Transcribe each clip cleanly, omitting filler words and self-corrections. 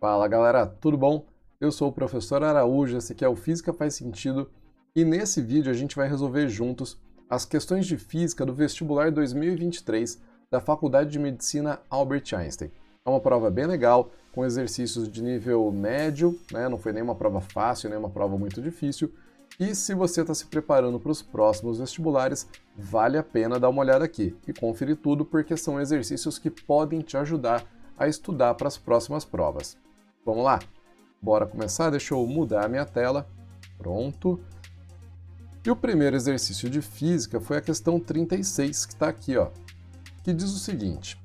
Fala galera, tudo bom? Eu sou o professor Araújo, esse aqui é o Física Faz Sentido e nesse vídeo a gente vai resolver juntos as questões de física do vestibular 2023 da Faculdade de Medicina Albert Einstein. É uma prova bem legal, com exercícios de nível médio, né? Não foi nem uma prova fácil, nem uma prova muito difícil. E se você está se preparando para os próximos vestibulares, vale a pena dar uma olhada aqui e conferir tudo, porque são exercícios que podem te ajudar a estudar para as próximas provas. Vamos lá? Bora começar? Deixa eu mudar a minha tela. Pronto. E o primeiro exercício de física foi a questão 36, que está aqui, ó, que diz o seguinte: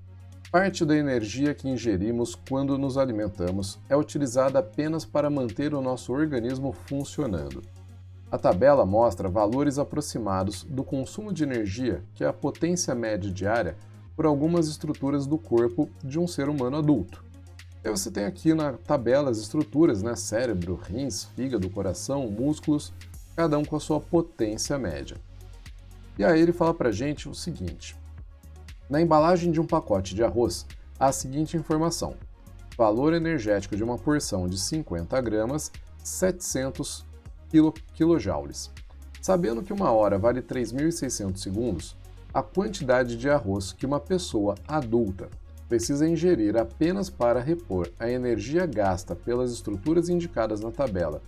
parte da energia que ingerimos quando nos alimentamos é utilizada apenas para manter o nosso organismo funcionando. A tabela mostra valores aproximados do consumo de energia, que é a potência média diária, por algumas estruturas do corpo de um ser humano adulto. E você tem aqui na tabela as estruturas, né? Cérebro, rins, fígado, coração, músculos, cada um com a sua potência média. E aí ele fala pra gente o seguinte: na embalagem de um pacote de arroz, há a seguinte informação: valor energético de uma porção de 50 gramas, 700 quilojoules. Sabendo que uma hora vale 3.600 segundos, a quantidade de arroz que uma pessoa adulta precisa ingerir apenas para repor a energia gasta pelas estruturas indicadas na tabela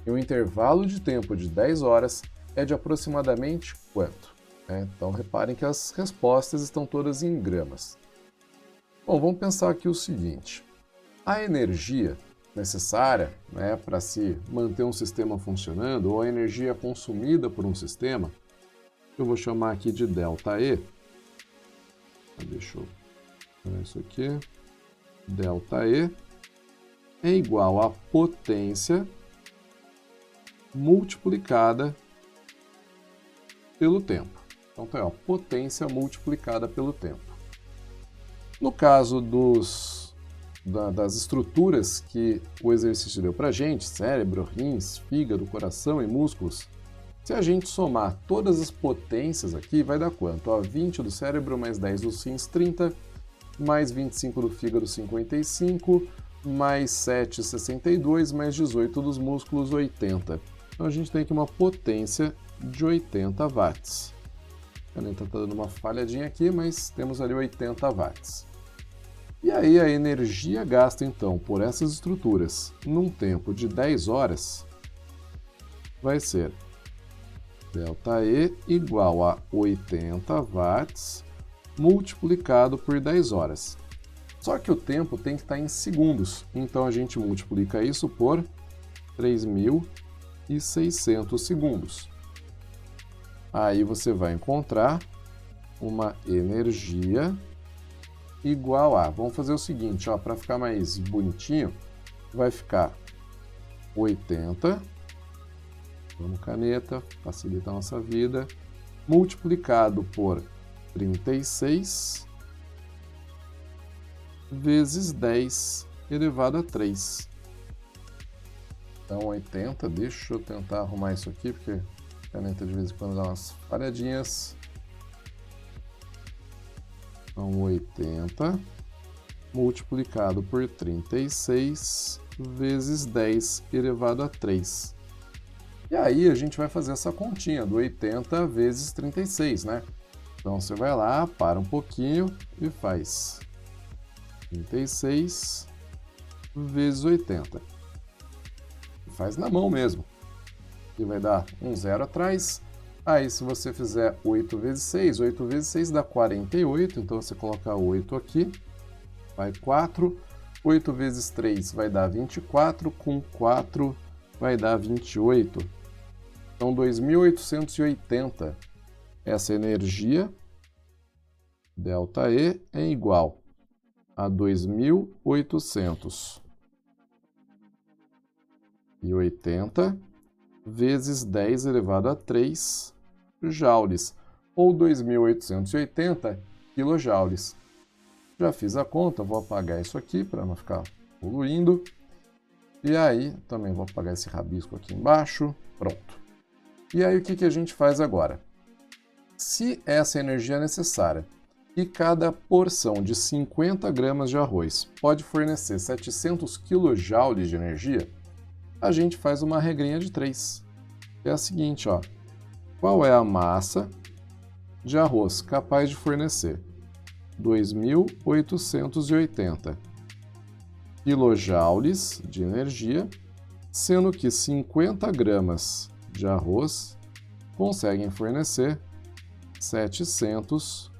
em um intervalo de tempo de 10 horas é de aproximadamente quanto? Então reparem que as respostas estão todas em gramas. Bom, vamos pensar aqui o seguinte: a energia necessária, né, para se manter um sistema funcionando, ou a energia consumida por um sistema, eu vou chamar aqui de ΔE. Deixa eu ver isso aqui. ΔE é igual a potência multiplicada pelo tempo. Então tá aí, ó, potência multiplicada pelo tempo. No caso das estruturas que o exercício deu pra gente, cérebro, rins, fígado, coração e músculos, se a gente somar todas as potências aqui, vai dar quanto? Ó, 20 do cérebro, mais 10 dos rins, 30, mais 25 do fígado, 55, mais 7, 62, mais 18 dos músculos, 80. Então a gente tem aqui uma potência de 80 watts. A caneta está dando uma falhadinha aqui, mas temos ali 80 watts. E aí a energia gasta então por essas estruturas num tempo de 10 horas vai ser ΔE igual a 80 watts multiplicado por 10 horas. Só que o tempo tem que estar em segundos, então a gente multiplica isso por 3.600 segundos. Aí você vai encontrar uma energia igual a... Vamos fazer o seguinte, ó, para ficar mais bonitinho, vai ficar 80, vamos caneta, facilita a nossa vida, multiplicado por 36 vezes 10 elevado a 3. Então 80, deixa eu tentar arrumar isso aqui, porque a caneta de vez em quando dá umas falhadinhas. Então 80 multiplicado por 36 vezes 10 elevado a 3. E aí a gente vai fazer essa continha do 80 vezes 36, né? Então você vai lá, para um pouquinho e faz 36 vezes 80. E faz na mão mesmo. E vai dar um zero atrás. Aí se você fizer 8 vezes 6, 8 vezes 6 dá 48, então você coloca 8 aqui, vai 4, 8 vezes 3 vai dar 24, com 4 vai dar 28. Então 2.880, essa energia, ΔE, é igual a 2.880 vezes 10 elevado a 3 joules, ou 2.880 quilojoules. Já fiz a conta, vou apagar isso aqui para não ficar poluindo. E aí, também vou apagar esse rabisco aqui embaixo. Pronto. E aí, o que a gente faz agora? Se essa energia é necessária e cada porção de 50 gramas de arroz pode fornecer 700 kJ de energia, a gente faz uma regrinha de 3. É a seguinte, ó. Qual é a massa de arroz capaz de fornecer 2.880 kJ de energia, sendo que 50 gramas de arroz conseguem fornecer 700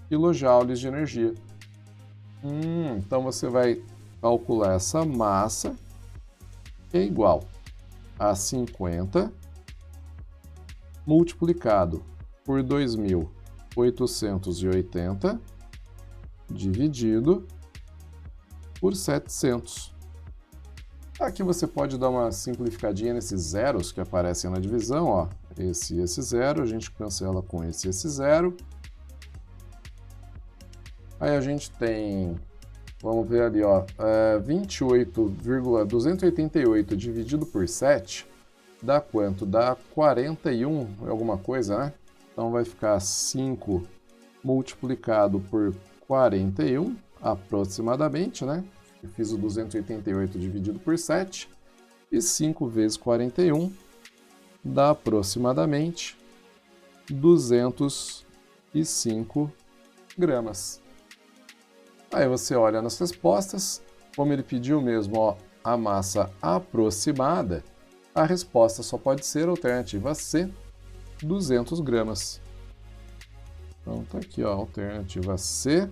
kJ de energia. Então você vai calcular essa massa, que é igual a 50 multiplicado por 2.880 dividido por 700. Aqui você pode dar uma simplificadinha nesses zeros que aparecem na divisão, ó. Esse e esse zero, a gente cancela com esse e esse zero. Aí a gente tem, vamos ver ali, ó, 28,288 dividido por 7 dá quanto? Dá 41 alguma coisa, né? Então vai ficar 5 multiplicado por 41, aproximadamente, né? Eu fiz o 288 dividido por 7, e 5 vezes 41 dá aproximadamente 205 gramas. Aí você olha nas respostas, como ele pediu mesmo, ó, a massa aproximada, a resposta só pode ser a alternativa C, 200 gramas. Então tá aqui, ó, alternativa C,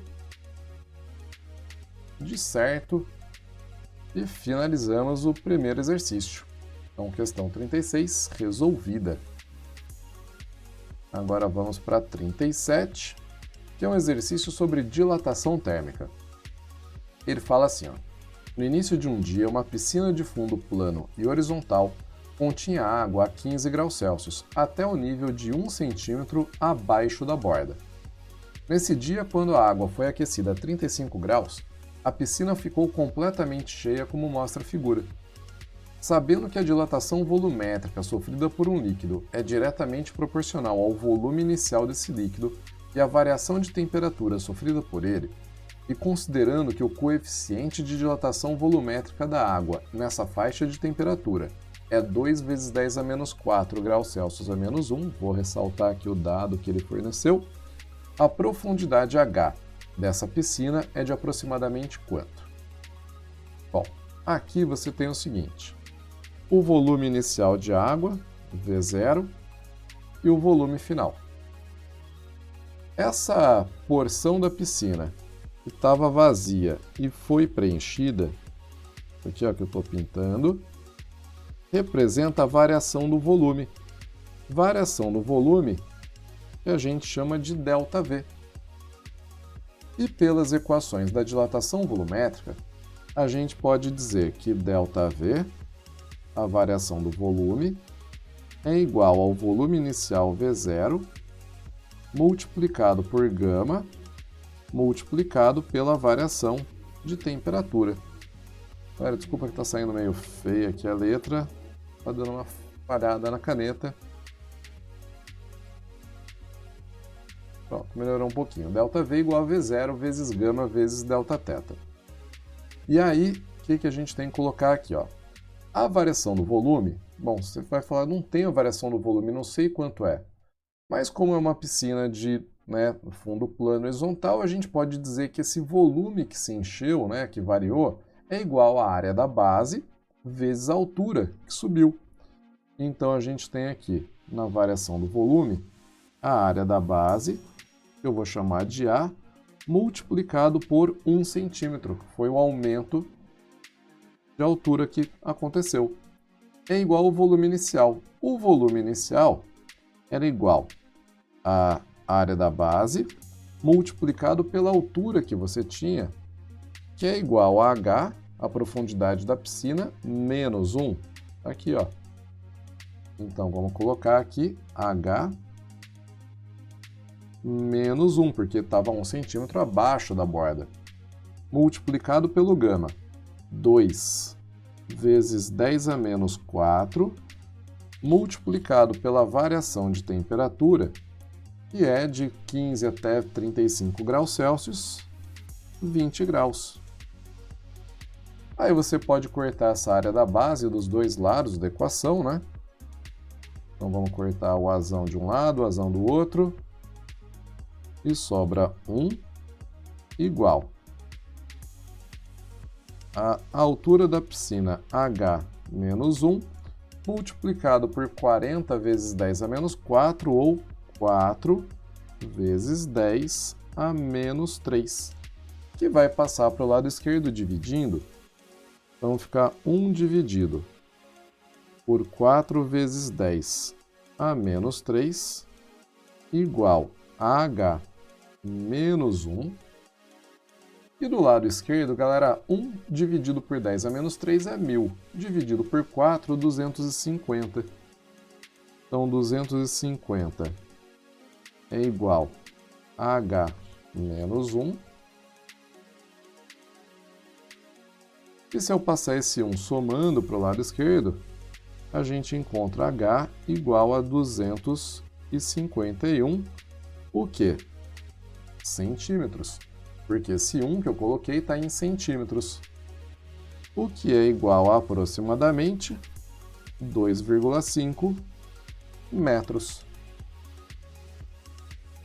de certo, e finalizamos o primeiro exercício. Então, questão 36, resolvida. Agora vamos para 37, que é um exercício sobre dilatação térmica. Ele fala assim, ó, no início de um dia, uma piscina de fundo plano e horizontal continha água a 15 graus Celsius, até o nível de 1 centímetro abaixo da borda. Nesse dia, quando a água foi aquecida a 35 graus, a piscina ficou completamente cheia, como mostra a figura. Sabendo que a dilatação volumétrica sofrida por um líquido é diretamente proporcional ao volume inicial desse líquido e à variação de temperatura sofrida por ele, e considerando que o coeficiente de dilatação volumétrica da água nessa faixa de temperatura é 2 vezes 10 a menos 4 graus Celsius a menos 1, vou ressaltar aqui o dado que ele forneceu, a profundidade H dessa piscina é de aproximadamente quanto? Bom, aqui você tem o seguinte, o volume inicial de água, V0, e o volume final. Essa porção da piscina que estava vazia e foi preenchida, aqui ó, que eu estou pintando, representa a variação do volume. Variação do volume que a gente chama de ΔV. E pelas equações da dilatação volumétrica, a gente pode dizer que ΔV, a variação do volume, é igual ao volume inicial V0 multiplicado por γ multiplicado pela variação de temperatura. Galera, desculpa que está saindo meio feia aqui a letra, está dando uma falhada na caneta. Pronto, melhorou um pouquinho. ΔV igual a V0 vezes γ vezes Δθ. E aí, o que a gente tem que colocar aqui? Ó? A variação do volume, bom, você vai falar, não tem a variação do volume, não sei quanto é. Mas como é uma piscina de fundo plano horizontal, a gente pode dizer que esse volume que se encheu, que variou, é igual à área da base vezes a altura que subiu. Então a gente tem aqui, na variação do volume, a área da base, que eu vou chamar de A, multiplicado por 1 centímetro, que foi o aumento de altura que aconteceu. É igual ao volume inicial. O volume inicial era igual à área da base multiplicado pela altura que você tinha, que é igual a H, a profundidade da piscina, menos 1. Aqui, ó. Então, vamos colocar aqui H menos 1, porque estava 1 centímetro abaixo da borda, multiplicado pelo γ. 2 vezes 10 a menos 4, multiplicado pela variação de temperatura, que é de 15 até 35 graus Celsius, 20 graus. Aí você pode cortar essa área da base dos dois lados da equação, né? Então vamos cortar o azão de um lado, o azão do outro. E sobra 1 igual a altura da piscina H menos 1 multiplicado por 40 vezes 10 a menos 4 ou 4 vezes 10 a menos 3, que vai passar para o lado esquerdo dividindo. Então fica 1 dividido por 4 vezes 10 a menos 3 igual a H menos 1. E do lado esquerdo, galera, 1 dividido por 10 a menos 3 é 1000. Dividido por 4, 250. Então, 250 é igual a H menos 1. E se eu passar esse 1 somando para o lado esquerdo, a gente encontra H igual a 251, o quê? Centímetros. Porque esse 1 que eu coloquei está em centímetros, o que é igual a aproximadamente 2,5 metros.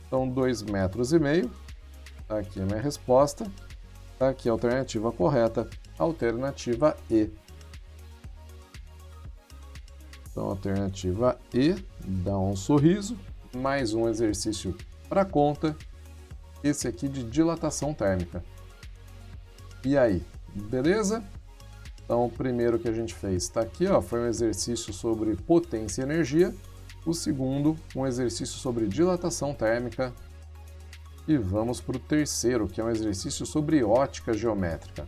Então, 2,5 metros. Está aqui a minha resposta. Está aqui a alternativa correta, alternativa E. Então, alternativa E, dá um sorriso, mais um exercício para conta. Esse aqui de dilatação térmica. E aí, beleza? Então, o primeiro que a gente fez está aqui, ó, foi um exercício sobre potência e energia. O segundo, um exercício sobre dilatação térmica. E vamos para o terceiro, que é um exercício sobre ótica geométrica.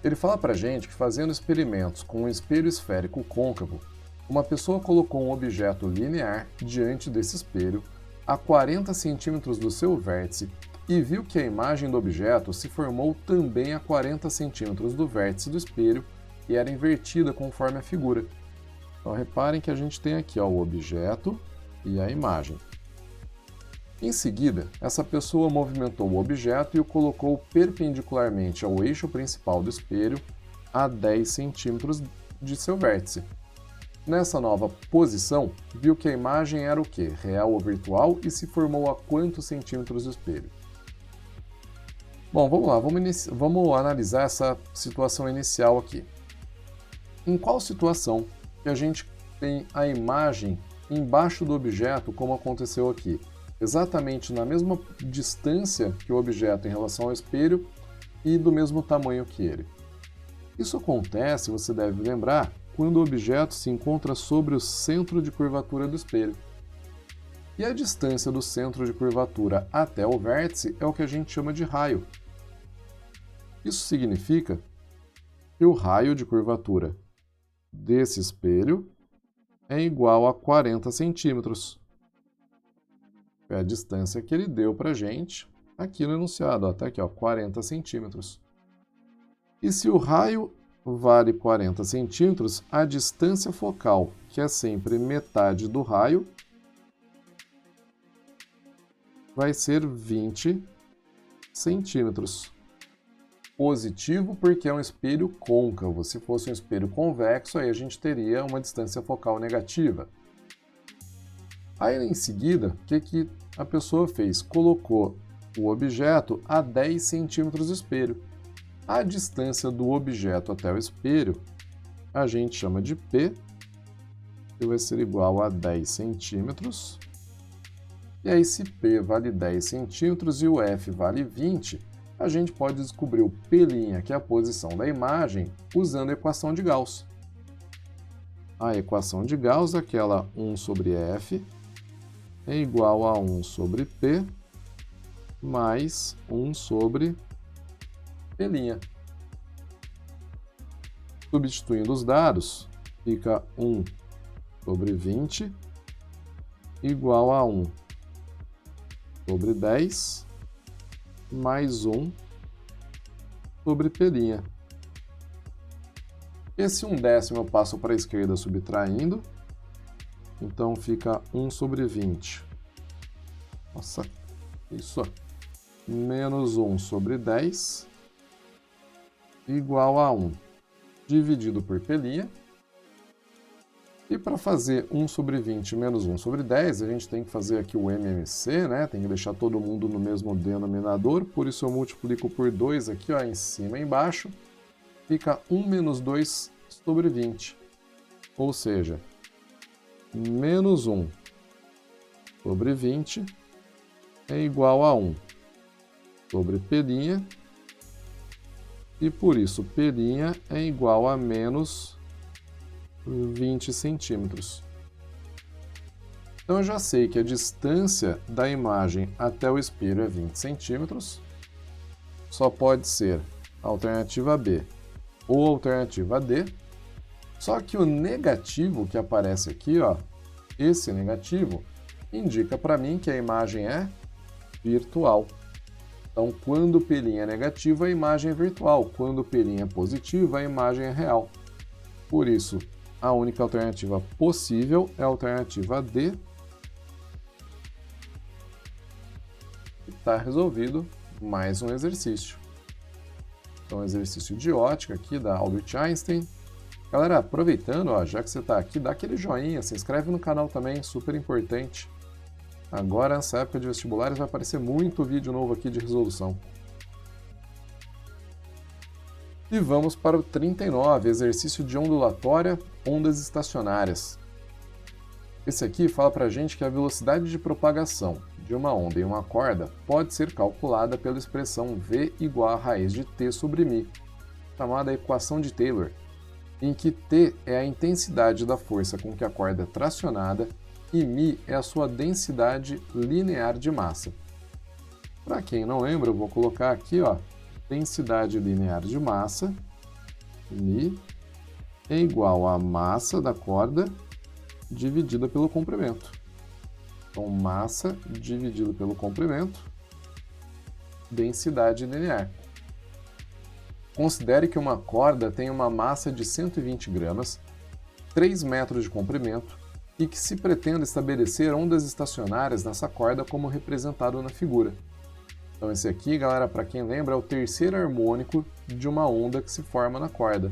Ele fala para a gente que fazendo experimentos com um espelho esférico côncavo, uma pessoa colocou um objeto linear diante desse espelho a 40 centímetros do seu vértice e viu que a imagem do objeto se formou também a 40 centímetros do vértice do espelho e era invertida conforme a figura. Então reparem que a gente tem aqui, ó, o objeto e a imagem. Em seguida, essa pessoa movimentou o objeto e o colocou perpendicularmente ao eixo principal do espelho a 10 centímetros de seu vértice. Nessa nova posição, viu que a imagem era o quê? Real ou virtual e se formou a quantos centímetros do espelho? Bom, vamos lá, vamos analisar essa situação inicial aqui. Em qual situação que a gente tem a imagem embaixo do objeto, como aconteceu aqui? Exatamente na mesma distância que o objeto em relação ao espelho e do mesmo tamanho que ele. Isso acontece, você deve lembrar, quando o objeto se encontra sobre o centro de curvatura do espelho. E a distância do centro de curvatura até o vértice é o que a gente chama de raio. Isso significa que o raio de curvatura desse espelho é igual a 40 centímetros. É a distância que ele deu para a gente aqui no enunciado. Está aqui, ó, 40 centímetros. E se o raio vale 40 centímetros, a distância focal, que é sempre metade do raio, vai ser 20 centímetros. Positivo porque é um espelho côncavo. Se fosse um espelho convexo, aí a gente teria uma distância focal negativa. Aí, em seguida, o que a pessoa fez? Colocou o objeto a 10 centímetros do espelho. A distância do objeto até o espelho a gente chama de P, que vai ser igual a 10 centímetros. E aí, se P vale 10 centímetros e o F vale 20, a gente pode descobrir o P', que é a posição da imagem, usando a equação de Gauss. A equação de Gauss, aquela 1 sobre F, é igual a 1 sobre P mais 1 sobre P'. Substituindo os dados, fica 1 sobre 20 igual a 1 sobre 10 mais 1 sobre P'. Esse 1/10 eu passo para a esquerda subtraindo, então fica 1 sobre 20 Nossa, isso. Menos 1 sobre 10 igual a 1 dividido por π'. E para fazer 1 sobre 20 menos 1 sobre 10, a gente tem que fazer aqui o MMC, né? Tem que deixar todo mundo no mesmo denominador, por isso eu multiplico por 2 aqui, ó, em cima e embaixo. Fica 1 menos 2 sobre 20. Ou seja, menos 1 sobre 20 é igual a 1 sobre π'. E por isso, π' é igual a menos 20 centímetros. Então eu já sei que a distância da imagem até o espelho é 20 centímetros. Só pode ser a alternativa B ou a alternativa D. Só que o negativo que aparece aqui, ó, esse negativo, indica para mim que a imagem é virtual. Então, quando o π' é negativo, a imagem é virtual. Quando o π' é positivo, a imagem é real. Por isso, a única alternativa possível é a alternativa D. Está resolvido mais um exercício. Então, exercício de ótica aqui da Albert Einstein. Galera, aproveitando, ó, já que você está aqui, dá aquele joinha, se inscreve no canal também, super importante. Agora, nessa época de vestibulares, vai aparecer muito vídeo novo aqui de resolução. E vamos para o 39, exercício de ondulatória, ondas estacionárias. Esse aqui fala pra gente que a velocidade de propagação de uma onda em uma corda pode ser calculada pela expressão v igual a raiz de t sobre μ, chamada equação de Taylor, em que t é a intensidade da força com que a corda é tracionada e μ é a sua densidade linear de massa. Para quem não lembra, eu vou colocar aqui, ó, densidade linear de massa, μ, é igual à massa da corda dividida pelo comprimento. Então, massa dividido pelo comprimento, densidade linear. Considere que uma corda tem uma massa de 120 gramas, 3 metros de comprimento e que se pretenda estabelecer ondas estacionárias nessa corda como representado na figura. Então esse aqui, galera, para quem lembra, é o terceiro harmônico de uma onda que se forma na corda.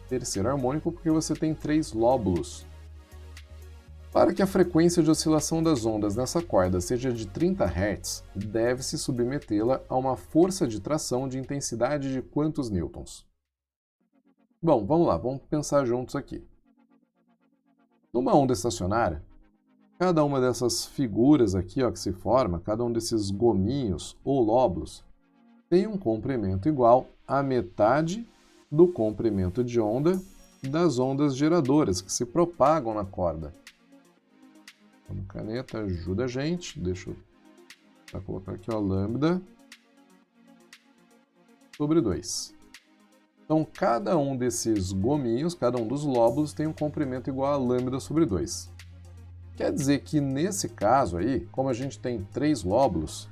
Terceiro harmônico porque você tem 3 lóbulos. Para que a frequência de oscilação das ondas nessa corda seja de 30 Hz, deve-se submetê-la a uma força de tração de intensidade de quantos newtons? Bom, vamos lá, vamos pensar juntos aqui. Numa onda estacionária, cada uma dessas figuras aqui, ó, que se forma, cada um desses gominhos ou lóbulos, tem um comprimento igual à metade do comprimento de onda das ondas geradoras que se propagam na corda. Uma caneta ajuda a gente, deixa eu colocar aqui, ó, lambda sobre 2. Então, cada um desses gominhos, cada um dos lóbulos, tem um comprimento igual a lambda sobre 2. Quer dizer que, nesse caso aí, como a gente tem 3 lóbulos,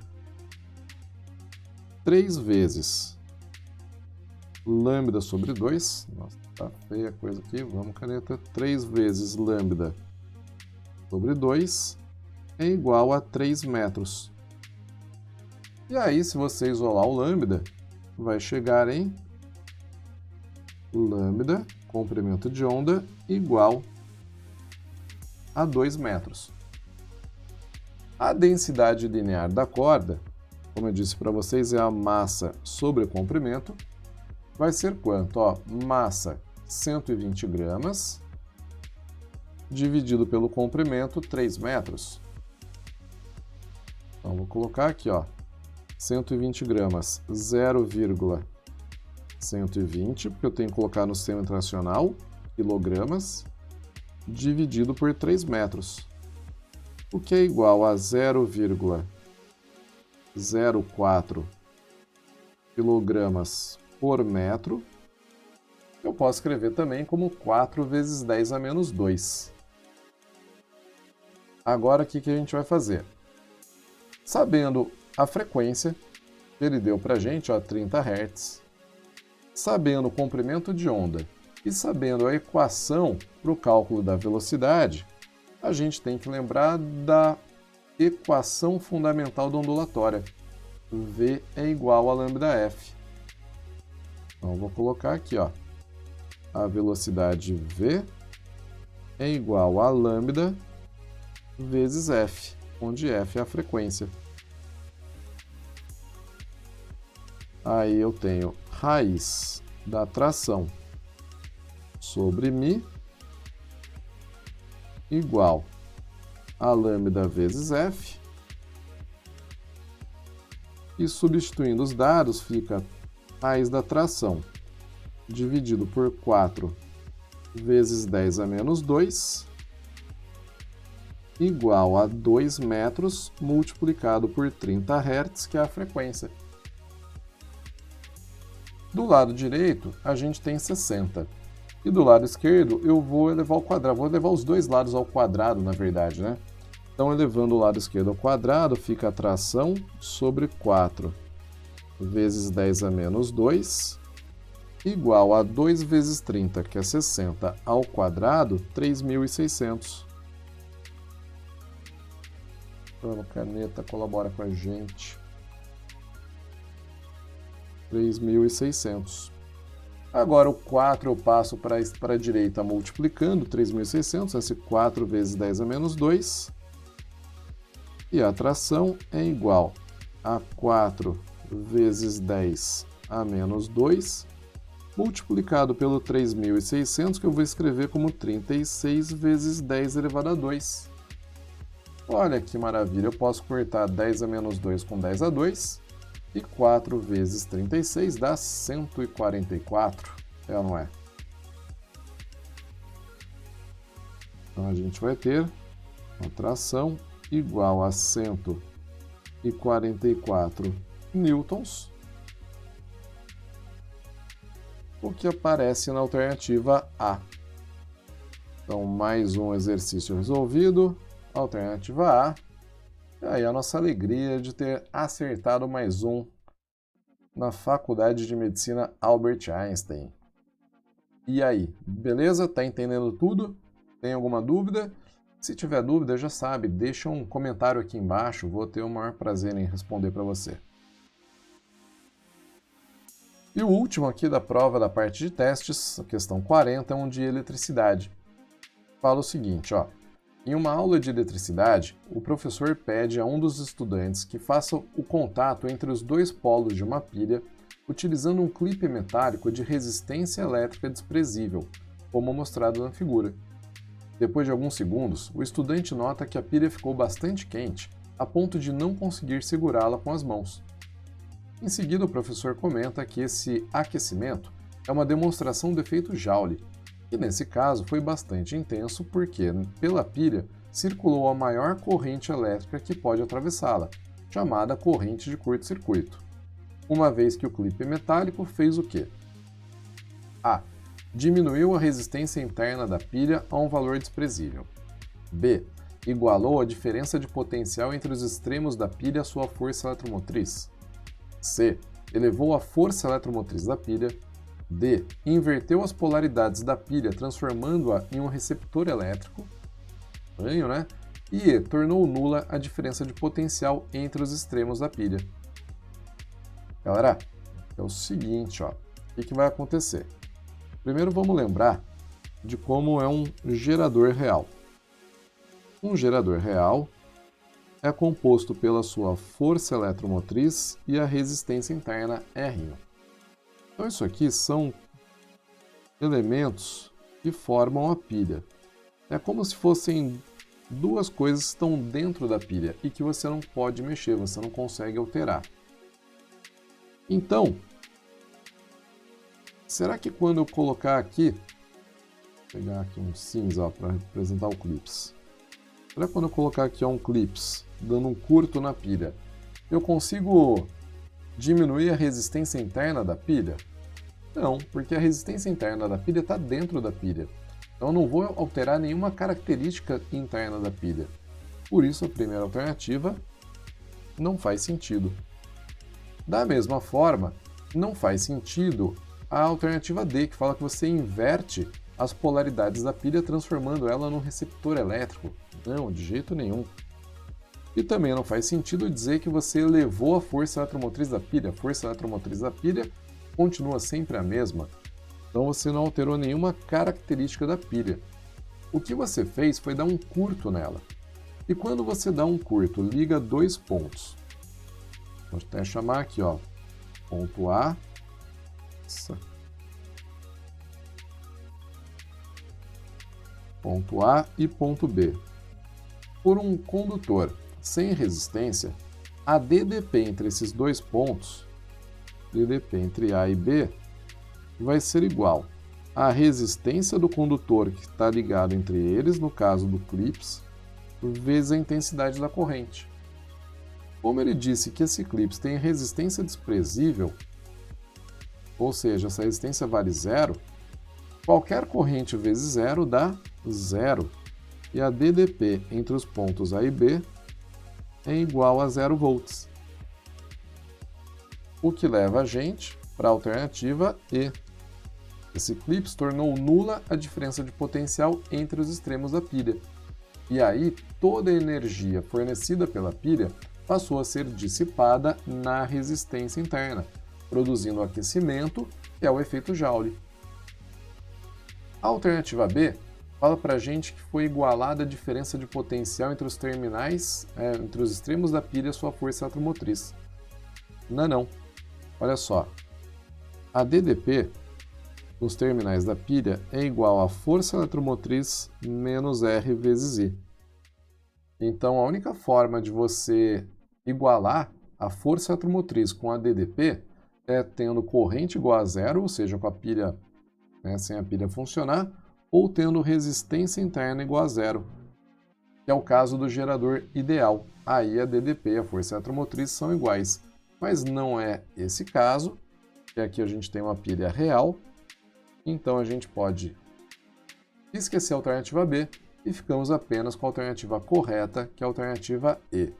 3 vezes lambda sobre 2, nossa, tá feia a coisa aqui, vamos caneta, 3 vezes lambda sobre 2 é igual a 3 metros. E aí, se você isolar o lambda, vai chegar em lambda, comprimento de onda, igual a 2 metros. A densidade linear da corda, como eu disse para vocês, é a massa sobre o comprimento, vai ser quanto? Ó, massa 120 gramas, dividido pelo comprimento, 3 metros. Então, vou colocar aqui, ó, 120 gramas, 0,120, porque eu tenho que colocar no sistema internacional, quilogramas, dividido por 3 metros, o que é igual a 0,04 quilogramas por metro. Eu posso escrever também como 4 vezes 10 a menos 2. Agora, o que a gente vai fazer? Sabendo a frequência, que ele deu para a gente, ó, 30 Hz, sabendo o comprimento de onda e sabendo a equação para o cálculo da velocidade, a gente tem que lembrar da equação fundamental da ondulatória. V é igual a λf. Então, eu vou colocar aqui, ó, a velocidade V é igual a lambda vezes f, onde f é a frequência. Aí eu tenho raiz da tração sobre μ igual a lambda vezes f. E substituindo os dados, fica raiz da tração dividido por 4 vezes 10 a menos 2 igual a 2 metros multiplicado por 30 Hz, que é a frequência. Do lado direito, a gente tem 60. E do lado esquerdo, eu vou elevar ao quadrado. Vou levar os dois lados ao quadrado, na verdade, né? Então, elevando o lado esquerdo ao quadrado, fica a tração sobre 4 vezes 10 a menos 2 igual a 2 vezes 30, que é 60, ao quadrado, 3.600. Vamos, caneta, colabora com a gente. 3.600. Agora o 4 eu passo para a direita multiplicando, 3.600, esse 4 vezes 10 a menos 2. E a tração é igual a 4 vezes 10 a menos 2, multiplicado pelo 3.600, que eu vou escrever como 36 vezes 10 elevado a 2. Olha que maravilha, eu posso cortar 10 a menos 2 com 10 a 2, e 4 vezes 36 dá 144, é ou não é? Então a gente vai ter uma tração igual a 144 newtons, o que aparece na alternativa A. Então, mais um exercício resolvido, alternativa A. E aí a nossa alegria de ter acertado mais um na Faculdade de Medicina Albert Einstein. E aí, beleza? Tá entendendo tudo? Tem alguma dúvida? Se tiver dúvida, já sabe, deixa um comentário aqui embaixo, vou ter o maior prazer em responder para você. E o último aqui da prova da parte de testes, a questão 40, é um de eletricidade. Fala o seguinte, ó. Em uma aula de eletricidade, o professor pede a um dos estudantes que faça o contato entre os dois polos de uma pilha utilizando um clipe metálico de resistência elétrica desprezível, como mostrado na figura. Depois de alguns segundos, o estudante nota que a pilha ficou bastante quente, a ponto de não conseguir segurá-la com as mãos. Em seguida, o professor comenta que esse aquecimento é uma demonstração do efeito Joule, que nesse caso foi bastante intenso porque, pela pilha, circulou a maior corrente elétrica que pode atravessá-la, chamada corrente de curto-circuito. Uma vez que o clipe metálico fez o quê? A. Diminuiu a resistência interna da pilha a um valor desprezível. B. Igualou a diferença de potencial entre os extremos da pilha à sua força eletromotriz. C. Elevou a força eletromotriz da pilha. D. Inverteu as polaridades da pilha, transformando-a em um receptor elétrico. Estranho, né? E E. Tornou nula a diferença de potencial entre os extremos da pilha. Galera, é o seguinte, ó. O que vai acontecer? Primeiro vamos lembrar de como é um gerador real. Um gerador real é composto pela sua força eletromotriz e a resistência interna R. Então isso aqui são elementos que formam a pilha. É como se fossem duas coisas que estão dentro da pilha e que você não pode mexer, você não consegue alterar. Então, será que quando eu colocar aqui, vou pegar aqui um cinza para representar o clips. Será que quando eu colocar aqui um clips, dando um curto na pilha, eu consigo diminuir a resistência interna da pilha? Não, porque a resistência interna da pilha está dentro da pilha. Então eu não vou alterar nenhuma característica interna da pilha. Por isso a primeira alternativa não faz sentido. Da mesma forma, não faz sentido a alternativa D, que fala que você inverte as polaridades da pilha transformando ela num receptor elétrico. Não, de jeito nenhum. E também não faz sentido dizer que você elevou a força eletromotriz da pilha. A força eletromotriz da pilha continua sempre a mesma. Então você não alterou nenhuma característica da pilha. O que você fez foi dar um curto nela. E quando você dá um curto, liga dois pontos. Vou até chamar aqui, ó, ponto A, ponto A e ponto B. Por um condutor sem resistência, a DDP entre esses dois pontos, DDP entre A e B, vai ser igual à resistência do condutor que está ligado entre eles, no caso do clips, vezes a intensidade da corrente. Como ele disse que esse clips tem resistência desprezível, ou seja, essa resistência vale zero, qualquer corrente vezes zero dá zero. E a DDP entre os pontos A e B é igual a 0 volts. O que leva a gente para a alternativa E. Esse clips tornou nula a diferença de potencial entre os extremos da pilha. E aí, toda a energia fornecida pela pilha passou a ser dissipada na resistência interna, produzindo aquecimento, que é o efeito Joule. A alternativa B fala para a gente que foi igualada a diferença de potencial entre os terminais, entre os extremos da pilha e a sua força eletromotriz. Não. Olha só. A DDP nos terminais da pilha é igual à força eletromotriz menos R vezes I. Então, a única forma de você igualar a força eletromotriz com a DDP é tendo corrente igual a zero, ou seja, com a pilha, sem a pilha funcionar, ou tendo resistência interna igual a zero, que é o caso do gerador ideal. Aí a DDP e a força eletromotriz são iguais, mas não é esse caso, que aqui a gente tem uma pilha real, então a gente pode esquecer a alternativa B e ficamos apenas com a alternativa correta, que é a alternativa E.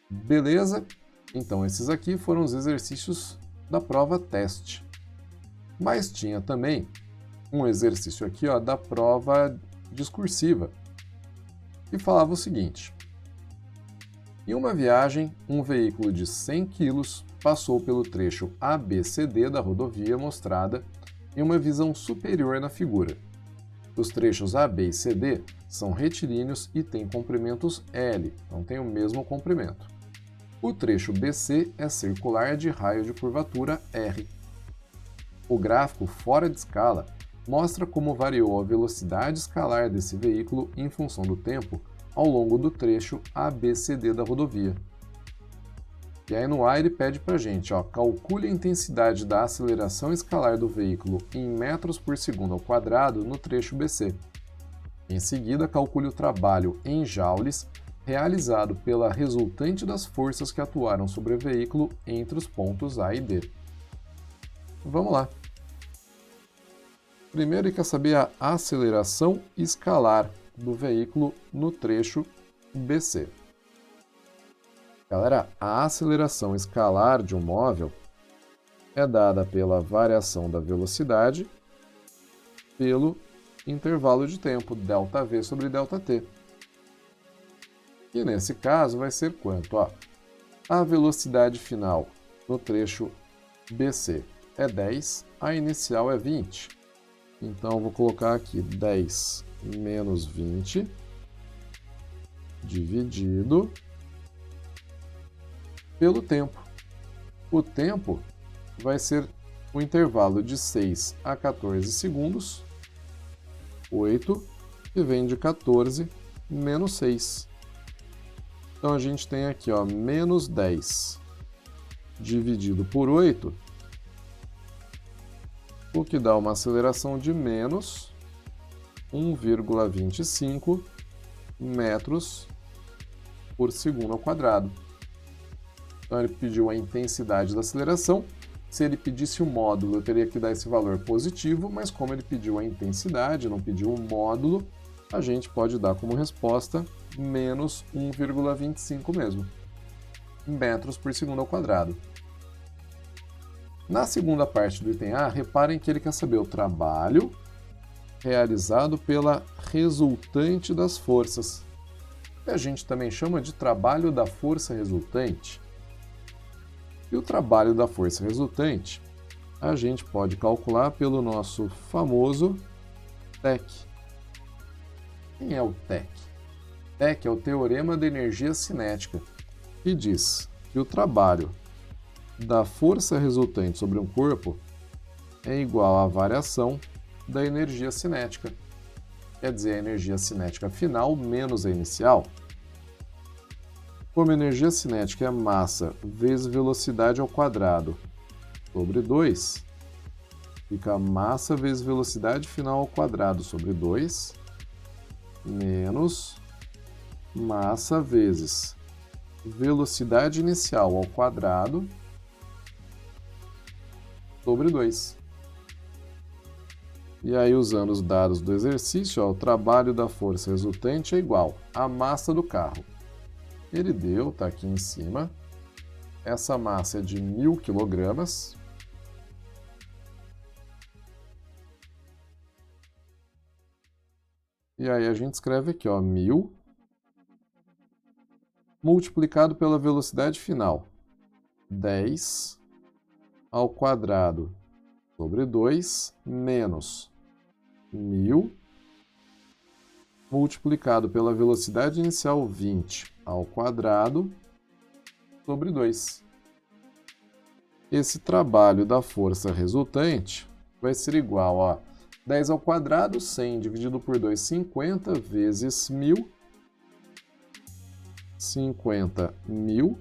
Beleza? Então esses aqui foram os exercícios da prova teste. Mas tinha também um exercício aqui, ó, da prova discursiva, que falava o seguinte: em uma viagem, um veículo de 100 kg passou pelo trecho ABCD da rodovia mostrada em uma visão superior na figura. Os trechos AB e CD são retilíneos e têm comprimentos L, então tem o mesmo comprimento. O trecho BC é circular de raio de curvatura R. O gráfico fora de escala mostra como variou a velocidade escalar desse veículo em função do tempo ao longo do trecho ABCD da rodovia. E aí no A ele pede pra gente, ó, calcule a intensidade da aceleração escalar do veículo em metros por segundo ao quadrado no trecho BC. Em seguida, calcule o trabalho em joules realizado pela resultante das forças que atuaram sobre o veículo entre os pontos A e D. Vamos lá. Primeiro ele quer saber a aceleração escalar do veículo no trecho BC. Galera, a aceleração escalar de um móvel é dada pela variação da velocidade pelo intervalo de tempo, ΔV sobre ΔT. E nesse caso vai ser quanto? Ó, a velocidade final no trecho BC é 10, a inicial é 20. Então eu vou colocar aqui 10 menos 20 dividido pelo tempo. O tempo vai ser o intervalo de 6 a 14 segundos, 8, que vem de 14 menos 6. Então a gente tem aqui, ó, menos 10 dividido por 8, o que dá uma aceleração de menos 1,25 metros por segundo ao quadrado. Então ele pediu a intensidade da aceleração. Se ele pedisse o módulo, eu teria que dar esse valor positivo, mas como ele pediu a intensidade, não pediu o módulo, a gente pode dar como resposta menos 1,25 mesmo, metros por segundo ao quadrado. Na segunda parte do item A, reparem que ele quer saber o trabalho realizado pela resultante das forças. que a gente também chama de trabalho da força resultante. E o trabalho da força resultante a gente pode calcular pelo nosso famoso TEC. Quem é o TEC? TEC é o Teorema da Energia Cinética, que diz que o trabalho da força resultante sobre um corpo é igual à variação da energia cinética. Quer dizer, a energia cinética final menos a inicial. Como a energia cinética é massa vezes velocidade ao quadrado sobre 2, fica massa vezes velocidade final ao quadrado sobre 2, menos massa vezes velocidade inicial ao quadrado sobre 2. E aí, usando os dados do exercício, o trabalho da força resultante é igual à massa do carro. Ele deu, está aqui em cima, essa massa é de 1.000 kg. E aí a gente escreve aqui, 1.000 multiplicado pela velocidade final, 10 ao quadrado sobre 2 menos 1.000 multiplicado pela velocidade inicial 20 ao quadrado sobre 2. Esse trabalho da força resultante vai ser igual a 10 ao quadrado, 100 dividido por 2, 50 vezes 1.000, 50.000,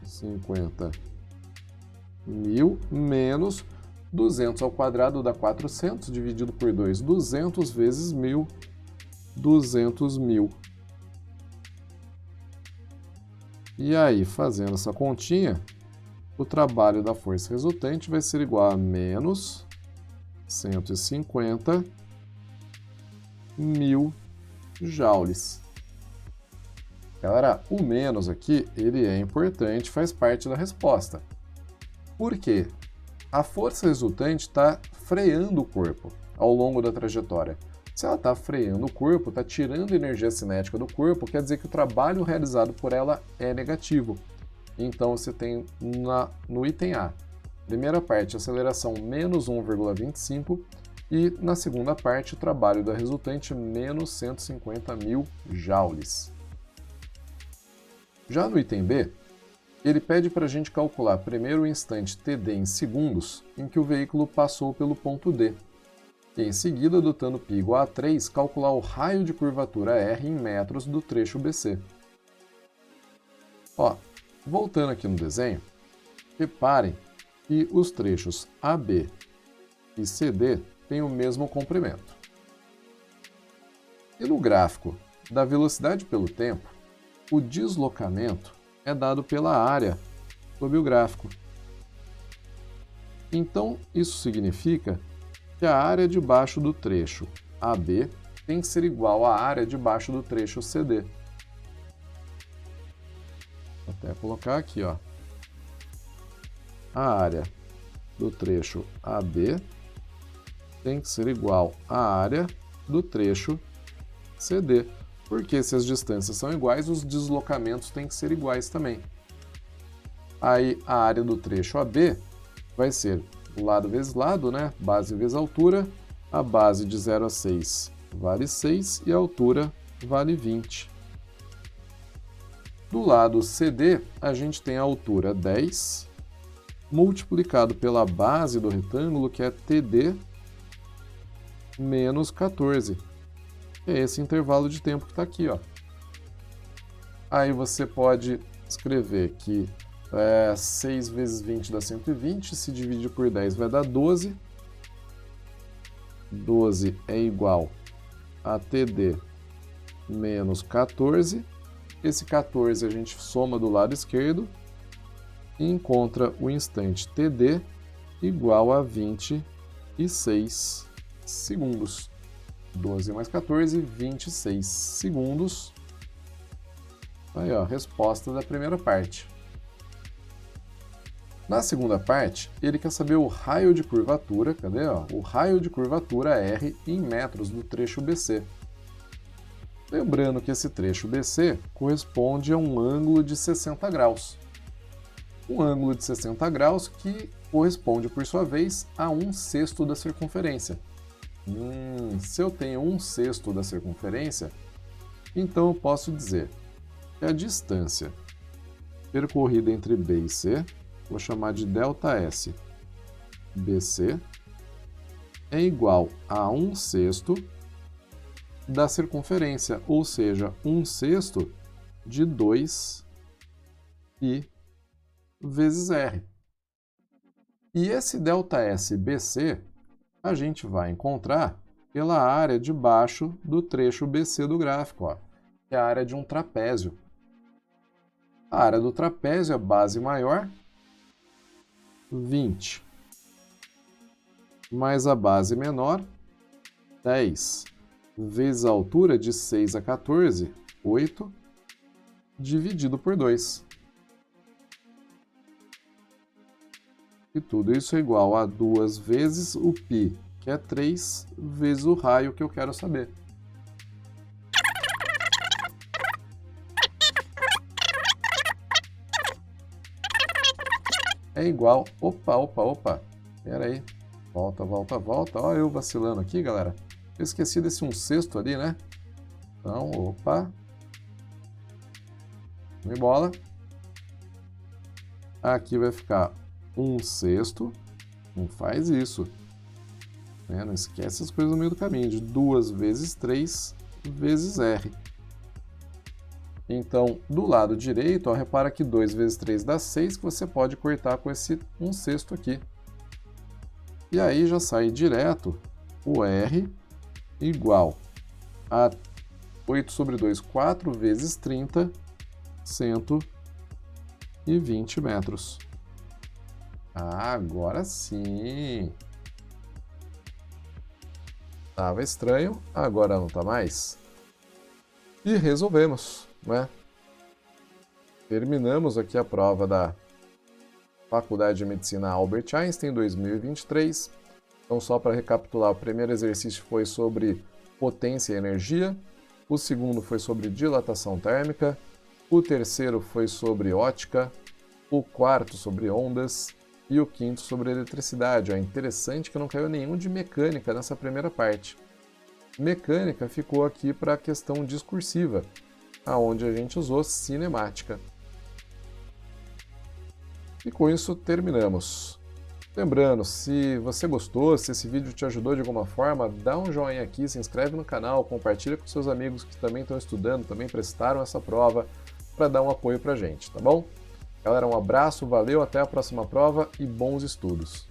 50.000 menos 200 ao quadrado dá 400, dividido por 2, 200 vezes 1.000, 200.000. E aí, fazendo essa continha, o trabalho da força resultante vai ser igual a menos 150.000 joules. Galera, o menos aqui, ele é importante, faz parte da resposta. Por quê? A força resultante está freando o corpo ao longo da trajetória. Se ela está freando o corpo, está tirando energia cinética do corpo, quer dizer que o trabalho realizado por ela é negativo. Então você tem no item A, primeira parte, aceleração menos 1,25 e na segunda parte, o trabalho da resultante menos 150.000 joules. Já no item B, ele pede para a gente calcular primeiro o instante TD em segundos em que o veículo passou pelo ponto D. E em seguida, adotando π igual a 3, calcular o raio de curvatura R em metros do trecho BC. Voltando aqui no desenho, reparem que os trechos AB e CD têm o mesmo comprimento. E no gráfico da velocidade pelo tempo, o deslocamento é dado pela área sob o gráfico. Então, isso significa que a área debaixo do trecho AB tem que ser igual à área debaixo do trecho CD. Vou até colocar aqui, A área do trecho AB tem que ser igual à área do trecho CD. Porque se as distâncias são iguais, os deslocamentos têm que ser iguais também. Aí a área do trecho AB vai ser lado vezes lado, né? Base vezes altura. A base de 0 a 6 vale 6 e a altura vale 20. Do lado CD, a gente tem a altura 10, multiplicado pela base do retângulo, que é TD, menos 14. É esse intervalo de tempo que está aqui, Aí você pode escrever que 6 vezes 20 dá 120, se dividir por 10 vai dar 12. 12 é igual a TD menos 14. Esse 14 a gente soma do lado esquerdo e encontra o instante TD igual a 26 segundos. 12 mais 14, 26 segundos. Aí, resposta da primeira parte. Na segunda parte, ele quer saber o raio de curvatura, cadê? Ó? O raio de curvatura R em metros do trecho BC. Lembrando que esse trecho BC corresponde a um ângulo de 60 graus. Um ângulo de 60 graus que corresponde, por sua vez, a 1/6 da circunferência. Se eu tenho 1/6 da circunferência, então eu posso dizer que a distância percorrida entre B e C, vou chamar de ΔS BC, é igual a 1/6 da circunferência, ou seja, 1/6 de 2π vezes R. E esse ΔS BC a gente vai encontrar pela área de baixo do trecho BC do gráfico, ó, que é a área de um trapézio. A área do trapézio, a base maior, 20, mais a base menor, 10, vezes a altura de 6 a 14, 8, dividido por 2. E tudo isso é igual a 2 vezes o π, que é 3, vezes o raio que eu quero saber. É igual... Opa. Pera aí. Volta. Ó, eu vacilando aqui, galera. Eu esqueci desse 1/6 ali, né? Então, opa. Me bola. Aqui vai ficar 1/6. Não faz isso. Né? Não esquece as coisas no meio do caminho. De 2 vezes 3 vezes R. Então, do lado direito, ó, repara que 2 vezes 3 dá 6, que você pode cortar com esse 1/6 aqui. E aí já sai direto o R igual a 8 sobre 2, 4 vezes 30, 120 metros. Ah, agora sim! Tava estranho, agora não tá mais. E resolvemos, né? Terminamos aqui a prova da Faculdade de Medicina Albert Einstein 2023. Então, só para recapitular, o primeiro exercício foi sobre potência e energia, o segundo foi sobre dilatação térmica, o terceiro foi sobre ótica, o quarto sobre ondas e o quinto sobre eletricidade. É interessante que não caiu nenhum de mecânica nessa primeira parte. Mecânica ficou aqui para a questão discursiva, aonde a gente usou cinemática. E com isso terminamos. Lembrando, se você gostou, se esse vídeo te ajudou de alguma forma, dá um joinha aqui, se inscreve no canal, compartilha com seus amigos que também estão estudando, também prestaram essa prova, para dar um apoio pra gente, tá bom? Galera, um abraço, valeu, até a próxima prova e bons estudos!